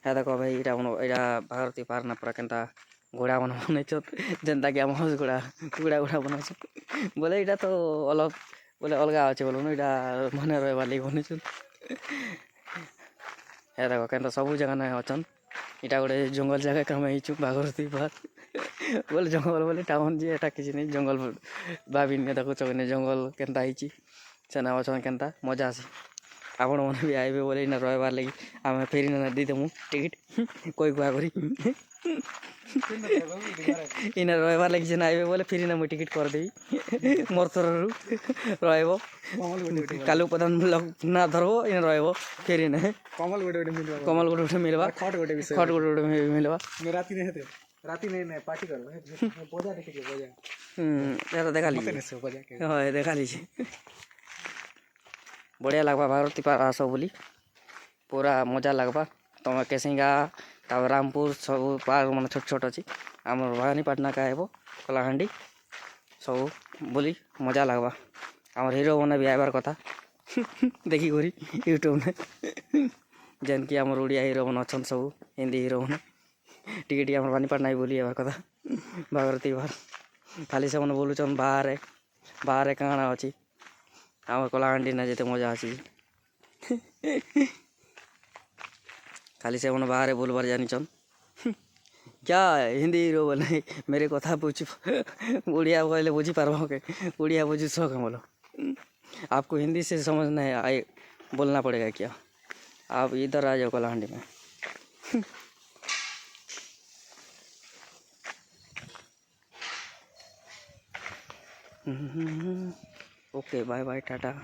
হ্যাঁ দেখো ভাই এটা ভারতী পার না পুরা কেনটা ঘোড়া বনাইছ যেନ୍ତା କି ଆମ ଘୋଡ଼ା କୁକୁଡ଼ା ଘୋଡ଼ା ବନାଉଛୁ ବୋଲେ ଏଇଟା ତ ଅଲଗ ବୋଲେ ଅଲଗା ଅଛେ ବୋଲୁନ ଏଇଟା ମନେ ରହିବାର୍ ଲାଗି ବନେଇଛୁଁ। ହେ ଦେଖ କେନ୍ତା ସବୁ ଜାଗା ନାଇଁ ଅଛନ୍ ଏଇଟା ଗୋଟେ ଜଙ୍ଗଲ ଜାଗା ଆମେ ହେଇଛୁ ଭାଗରଥୀ ପାର ବୋଲେ ଜଙ୍ଗଲ ବୋଲେ ଟାଉନ୍ ଯେ ଏଟା କିଛି ନାଇଁ ଜଙ୍ଗଲ ଭାବିନି ଦେଖୁଛ କି ଜଙ୍ଗଲ କେନ୍ତା ହେଇଛି ସେନା ଅଛନ୍ କେନ୍ତା ମଜା ଆସି ଆପଣମାନେ ବି ଆଇବେ ବୋଲେ ଇନା ରହିବାର୍ ଲାଗି ଆମେ ଫେରି ଦେଇଦେମୁ ଟିକେଟ୍ କହି କୁହା କରି ଇନା ରହିବାର୍ ଲାଗି ସେନା ଆଇବେ ବୋଲେ ଫେରିନା ମୁଇଁ ଟିକେଟ୍ କରିଦେବି ମୋର୍ ତରଫରୁ ରହିବ କାଲୁ ପ୍ରଧାନ ନା ଧରବ ଇନେ ରହିବ ଫେରିନେ कमल गोटे गोटे मिलवा କମଲ ଗୋଟେ ଗୋଟେ ମିଲ୍ବା खट गोटे विषय ଖଟ ଗୋଟେ ଗୋଟେ ମିଲ୍ବା राति नहीं हेते राति नहीं पार्टी कर बजा देखे के बजा ଏଟା ଦେଖାଲି मते नहीं से बजा के ହଁ ଦେଖାଲି ବଢ଼ିଆ ଲାଗ୍ବା ଭାରତୀ ପାର ଆସ ବୋଲି ପୁରା ମଜା ଲାଗ୍ବା ତମେ କେସିଙ୍ଗା ତାପରେ ରାମପୁର ସବୁ ପାର୍କ ମାନେ ଛୋଟ ଛୋଟ ଅଛି ଆମର ଭବାନୀପାଟନା କା ହେବ କଳାହାଣ୍ଡି ସବୁ ବୋଲି ମଜା ଲାଗ୍ବା ଆମର ହିରୋ ମାନେ ବି ଆଇବାର୍ କଥା ଦେଖିକରି ୟୁଟ୍ୟୁବ୍ରେ ଯେନ୍କି ଆମର ଓଡ଼ିଆ ହିରୋ ମାନେ ଅଛନ୍ ସବୁ ହିନ୍ଦୀ ହିରୋ ମାନେ ଟିକେ ଟିକେ ଆମର ଭବାନୀପାଟନା ବି ବୋଲି ଆଇବାର୍ କଥା ଭାଗରଥୀ ପାର ଖାଲି ସେମାନେ ବୋଲୁଛନ୍ ବାହାରେ ବାହାରେ କାଣା ଅଛି আমার কলাহান্ডি না যেতে মজা আছে খালি সে বাহারে বলবার জানিছন क्या हिंदी हीरो बोले मेरे कथा बुझ उड़िया बोले बुझी पार्बो के उड़िया बुझी सक बोलो आपको हिंदी से समझ नहीं आए बोलना पड़ेगा क्या आप इधर आ जाओ कलाहांडी में ओके बाय बाय टाटा।